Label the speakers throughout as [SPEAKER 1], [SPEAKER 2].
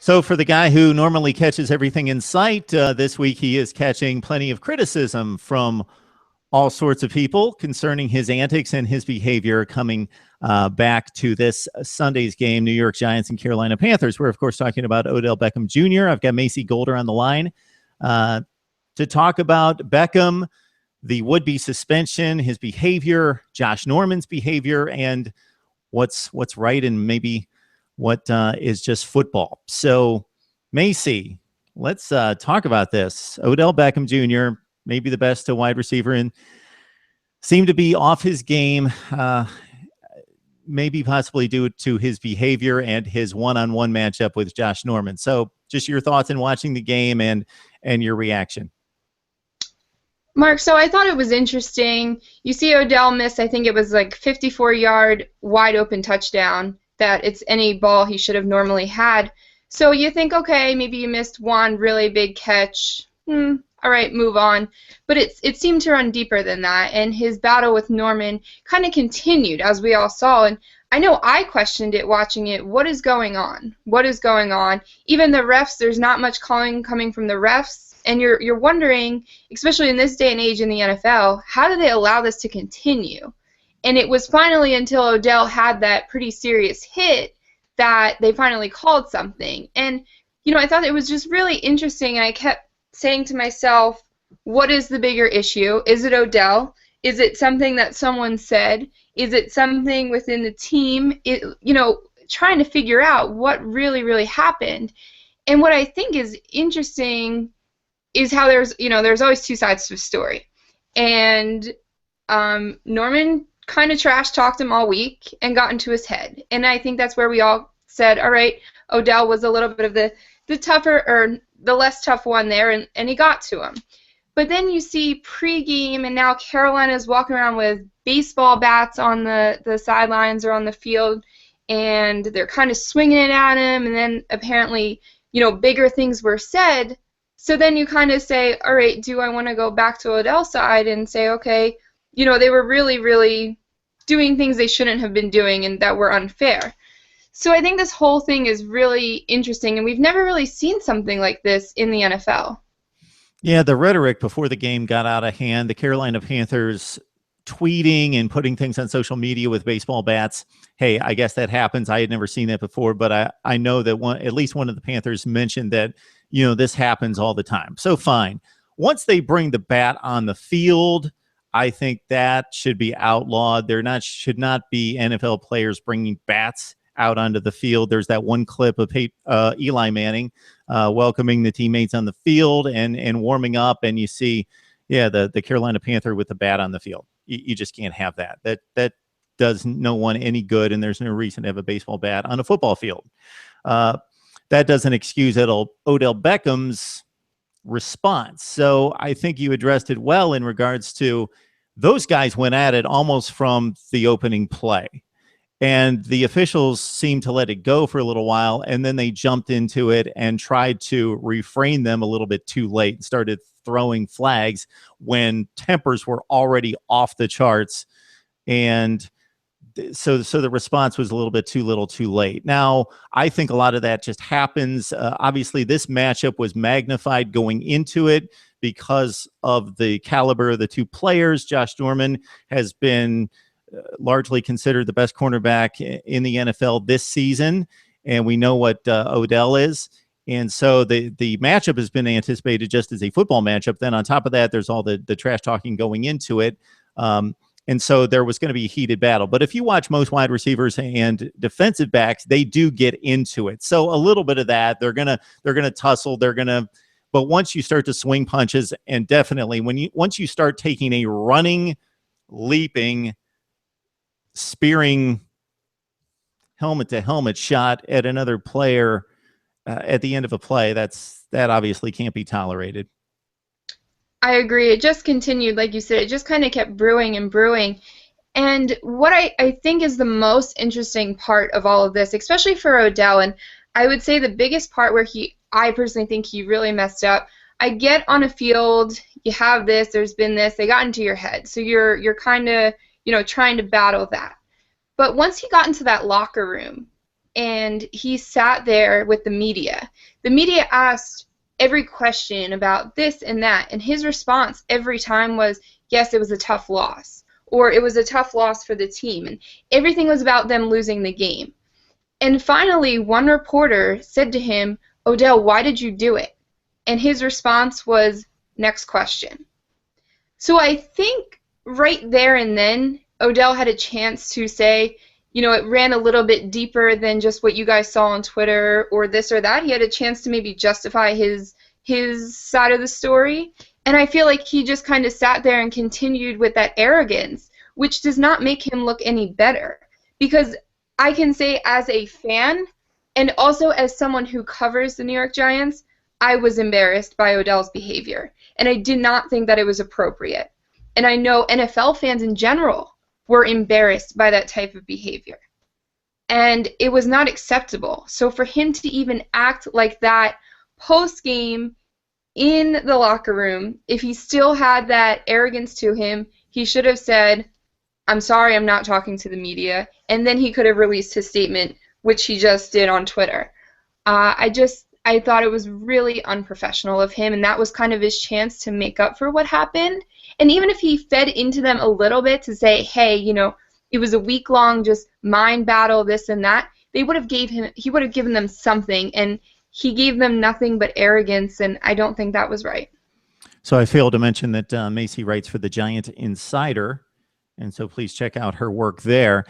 [SPEAKER 1] So for the guy who normally catches everything in sight, this week he is catching plenty of criticism from all sorts of people concerning his antics and his behavior coming back to this Sunday's game, New York Giants and Carolina Panthers. We're, of course, talking about Odell Beckham Jr. I've got Macy Golder on the line to talk about Beckham, the would-be suspension, his behavior, Josh Norman's behavior, and what's right and maybe what is just football. So, Macy, let's talk about this. Odell Beckham Jr., maybe the best wide receiver, and seemed to be off his game, maybe possibly due to his behavior and his one-on-one matchup with Josh Norman. So just your thoughts in watching the game and your reaction.
[SPEAKER 2] Mark, so I thought it was interesting. You see Odell miss, I think it was like 54-yard wide open touchdown that it's any ball he should have normally had. So you think, okay, maybe you missed one really big catch. All right, move on. But it seemed to run deeper than that, and his battle with Norman kind of continued, as we all saw. And I know I questioned it watching it. What is going on? What is going on? Even the refs, there's not much calling coming from the refs, and you're wondering, especially in this day and age in the NFL, how do they allow this to continue? And it was finally until Odell had that pretty serious hit that they finally called something. And, you know, I thought it was just really interesting, and I kept saying to myself, what is the bigger issue? Is it Odell? Is it something that someone said? Is it something within the team? Trying to figure out what really happened. And what I think is interesting is how there's always two sides to a story. And Norman kind of trash talked him all week and got into his head. And I think that's where we all said, all right, Odell was a little bit of the tougher or the less tough one there, and he got to him. But then you see pregame, and now Carolina's walking around with baseball bats on the sidelines or on the field, and they're kind of swinging it at him, and then apparently, bigger things were said. So then you kind of say, all right, do I want to go back to Odell's side and say, okay, they were really doing things they shouldn't have been doing and that were unfair. So I think this whole thing is really interesting, and we've never really seen something like this in the NFL.
[SPEAKER 1] Yeah, the rhetoric before the game got out of hand. The Carolina Panthers tweeting and putting things on social media with baseball bats. Hey, I guess that happens. I had never seen that before, but I know that at least one of the Panthers mentioned that, this happens all the time. So fine. Once they bring the bat on the field, I think that should be outlawed. Should not be NFL players bringing bats out onto the field. There's that one clip of Eli Manning welcoming the teammates on the field and warming up, and you see, the Carolina Panther with the bat on the field. You just can't have that. That does no one any good, and there's no reason to have a baseball bat on a football field. That doesn't excuse Odell Beckham's response. So I think you addressed it well in regards to those guys went at it almost from the opening play. And the officials seemed to let it go for a little while, and then they jumped into it and tried to refrain them a little bit too late and started throwing flags when tempers were already off the charts. And so the response was a little bit too little too late. Now, I think a lot of that just happens. Obviously, this matchup was magnified going into it because of the caliber of the two players. Josh Norman has been largely considered the best cornerback in the NFL this season, and we know what Odell is. And so the matchup has been anticipated just as a football matchup. Then on top of that, there's all the trash talking going into it. And so there was going to be a heated battle. But if you watch most wide receivers and defensive backs, they do get into it. So a little bit of that, they're gonna tussle, but once you start to swing punches, and definitely once you start taking a running, leaping, spearing helmet-to-helmet shot at another player at the end of a play, that obviously can't be tolerated.
[SPEAKER 2] I agree. It just continued, like you said. It just kind of kept brewing and brewing. And what I think is the most interesting part of all of this, especially for Odell, and I would say the biggest part where I personally think he really messed up, I get on a field, you have this, there's been this, they got into your head. So you're kind of, trying to battle that. But once he got into that locker room, and he sat there with the media. The media asked every question about this and that, and his response every time was, yes, it was a tough loss, or it was a tough loss for the team, and everything was about them losing the game. And finally, one reporter said to him, Odell, why did you do it? And his response was, next question. So I think right there and then, Odell had a chance to say, it ran a little bit deeper than just what you guys saw on Twitter or this or that. He had a chance to maybe justify his side of the story. And I feel like he just kind of sat there and continued with that arrogance, which does not make him look any better. Because I can say as a fan and also as someone who covers the New York Giants, I was embarrassed by Odell's behavior. And I did not think that it was appropriate. And I know NFL fans in general were embarrassed by that type of behavior. And it was not acceptable. So for him to even act like that post-game in the locker room, if he still had that arrogance to him, he should have said, I'm sorry, I'm not talking to the media. And then he could have released his statement, which he just did on Twitter. I thought it was really unprofessional of him, and that was kind of his chance to make up for what happened. And even if he fed into them a little bit to say, hey, it was a week-long just mind battle, this and that, he would have given them something, and he gave them nothing but arrogance, and I don't think that was right.
[SPEAKER 1] So I failed to mention that Macy writes for the Giant Insider, and so please check out her work there.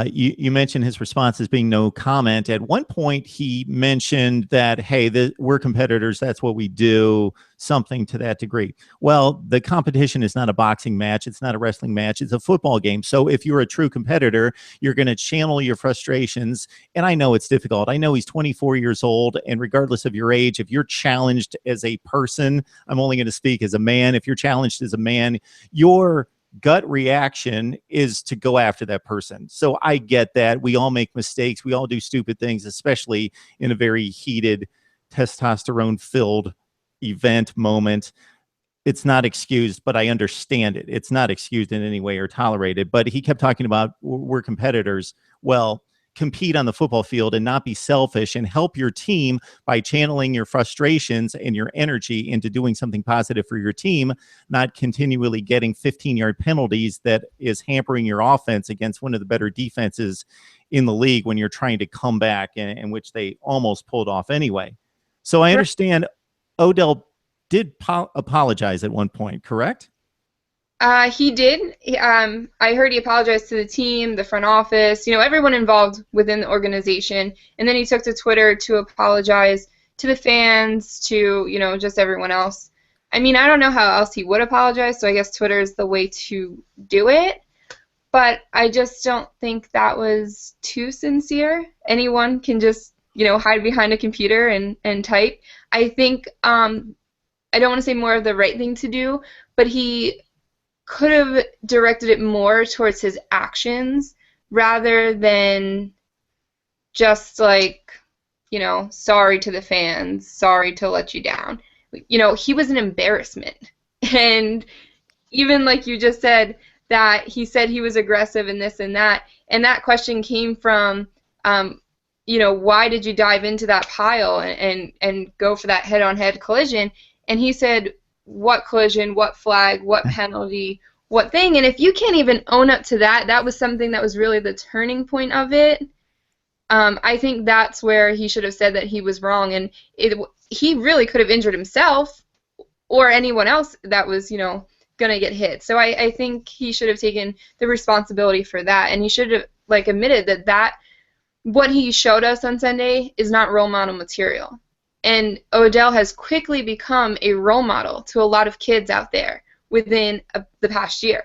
[SPEAKER 1] You mentioned his response as being no comment. At one point, he mentioned that, hey, we're competitors. That's what we do, something to that degree. Well, the competition is not a boxing match. It's not a wrestling match. It's a football game. So if you're a true competitor, you're going to channel your frustrations. And I know it's difficult. I know he's 24 years old. And regardless of your age, if you're challenged as a person, I'm only going to speak as a man. If you're challenged as a man, your gut reaction is to go after that person. So I get that. We all make mistakes. We all do stupid things, especially in a very heated, testosterone-filled event moment. It's not excused, but I understand it. It's not excused in any way or tolerated. But he kept talking about we're competitors. Well, compete on the football field and not be selfish and help your team by channeling your frustrations and your energy into doing something positive for your team, not continually getting 15-yard penalties that is hampering your offense against one of the better defenses in the league when you're trying to come back, in which they almost pulled off anyway. So I understand Odell did apologize at one point, correct?
[SPEAKER 2] He did. I heard he apologized to the team, the front office, everyone involved within the organization. And then he took to Twitter to apologize to the fans, to, just everyone else. I mean, I don't know how else he would apologize, so I guess Twitter is the way to do it. But I just don't think that was too sincere. Anyone can just, hide behind a computer and type. I think, I don't want to say more of the right thing to do, but he could have directed it more towards his actions rather than just like, sorry to the fans, sorry to let you down. He was an embarrassment. And even like you just said, that he said he was aggressive and this and that question came from, why did you dive into that pile and go for that head-on-head collision? And he said, what collision, what flag, what penalty, what thing. And if you can't even own up to that, that was something that was really the turning point of it. I think that's where he should have said that he was wrong. And he really could have injured himself or anyone else that was, going to get hit. So I think he should have taken the responsibility for that. And he should have, admitted that what he showed us on Sunday is not role model material. And Odell has quickly become a role model to a lot of kids out there within the past year.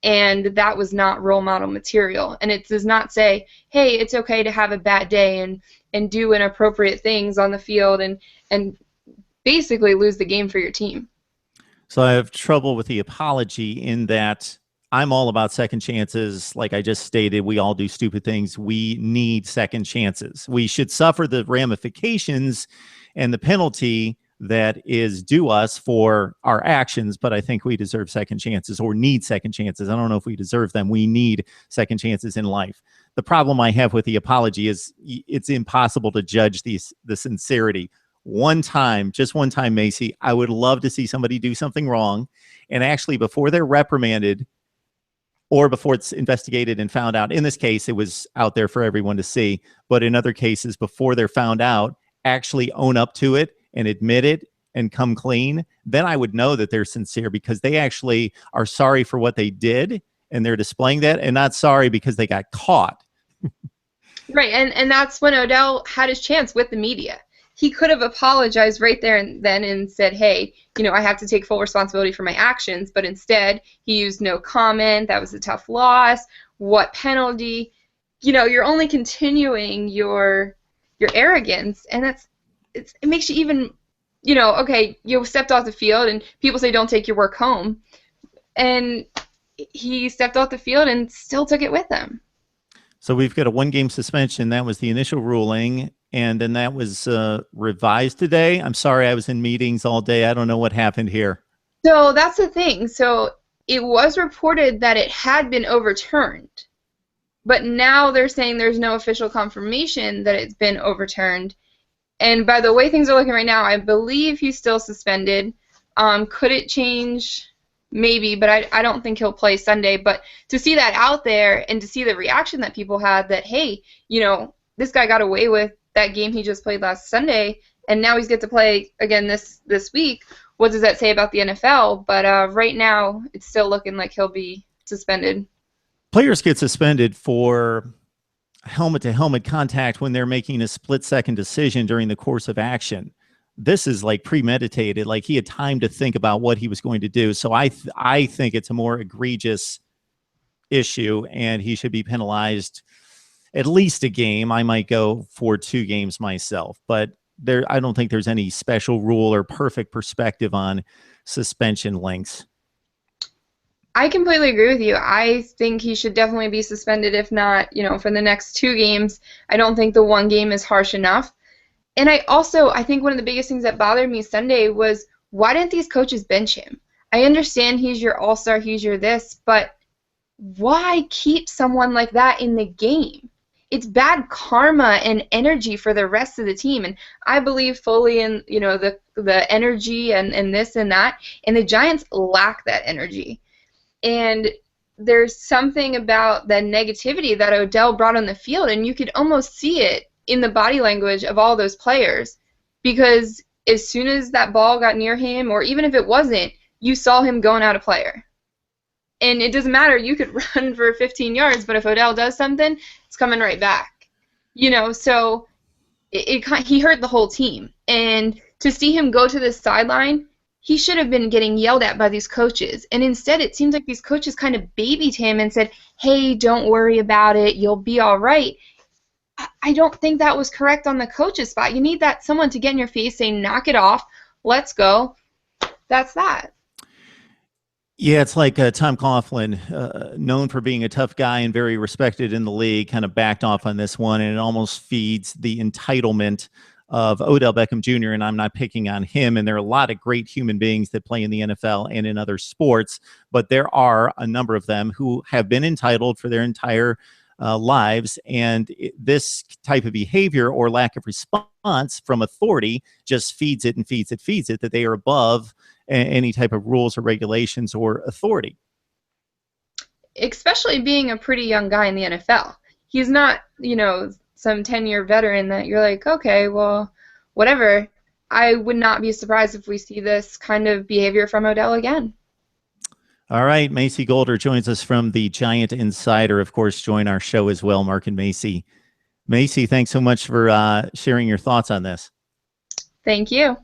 [SPEAKER 2] And that was not role model material. And it does not say, hey, it's okay to have a bad day and do inappropriate things on the field and basically lose the game for your team.
[SPEAKER 1] So I have trouble with the apology in that I'm all about second chances. Like I just stated, we all do stupid things. We need second chances. We should suffer the ramifications and the penalty that is due us for our actions, but I think we deserve second chances or need second chances. I don't know if we deserve them. We need second chances in life. The problem I have with the apology is it's impossible to judge the sincerity. One time, just one time, Macy, I would love to see somebody do something wrong, and actually before they're reprimanded or before it's investigated and found out, in this case, it was out there for everyone to see, but in other cases, before they're found out, actually own up to it and admit it and come clean, then I would know that they're sincere because they actually are sorry for what they did and they're displaying that, and not sorry because they got caught.
[SPEAKER 2] Right, and that's when Odell had his chance with the media. He could have apologized right there and then and said, hey, I have to take full responsibility for my actions, but instead he used no comment. That was a tough loss. What penalty? You're only continuing your arrogance, and it makes you even, okay, you stepped off the field, and people say don't take your work home, and he stepped off the field and still took it with him.
[SPEAKER 1] So we've got a 1-game suspension. That was the initial ruling, and then that was revised today. I'm sorry, I was in meetings all day. I don't know what happened here.
[SPEAKER 2] So that's the thing. So it was reported that it had been overturned, but now they're saying there's no official confirmation that it's been overturned. And by the way things are looking right now, I believe he's still suspended. Could it change? Maybe, but I don't think he'll play Sunday. But to see that out there and to see the reaction that people had that, hey, this guy got away with that game he just played last Sunday, and now he's get to play again this week, what does that say about the NFL? But right now, it's still looking like he'll be suspended.
[SPEAKER 1] Players get suspended for helmet-to-helmet contact when they're making a split-second decision during the course of action. This is like premeditated, like he had time to think about what he was going to do. So I think it's a more egregious issue, and he should be penalized at least a game. I might go for 2 games myself, but I don't think there's any special rule or perfect perspective on suspension lengths.
[SPEAKER 2] I completely agree with you. I think he should definitely be suspended, if not, for the next 2 games. I don't think the 1 game is harsh enough. And I think one of the biggest things that bothered me Sunday was, why didn't these coaches bench him? I understand he's your all-star, he's your this, but why keep someone like that in the game? It's bad karma and energy for the rest of the team. And I believe fully in, the energy and this and that. And the Giants lack that energy. And there's something about the negativity that Odell brought on the field, and you could almost see it in the body language of all those players, because as soon as that ball got near him, or even if it wasn't, you saw him going out a player. And it doesn't matter, you could run for 15 yards, but if Odell does something, it's coming right back. So he hurt the whole team. And to see him go to the sideline, he should have been getting yelled at by these coaches. And instead, it seems like these coaches kind of babied him and said, hey, don't worry about it, you'll be all right. I don't think that was correct on the coach's spot. You need someone to get in your face, say, knock it off, let's go. That's that.
[SPEAKER 1] Yeah, it's like Tom Coughlin, known for being a tough guy and very respected in the league, kind of backed off on this one, and it almost feeds the entitlement of Odell Beckham Jr., and I'm not picking on him, and there are a lot of great human beings that play in the NFL and in other sports, but there are a number of them who have been entitled for their entire lives, and this type of behavior or lack of response from authority just feeds it, that they are above any type of rules or regulations or authority.
[SPEAKER 2] Especially being a pretty young guy in the NFL. He's not, some 10-year veteran that you're like, okay, well, whatever. I would not be surprised if we see this kind of behavior from Odell again.
[SPEAKER 1] All right, Macy Golder joins us from the Giant Insider. Of course, join our show as well, Mark and Macy. Macy, thanks so much for sharing your thoughts on this.
[SPEAKER 2] Thank you.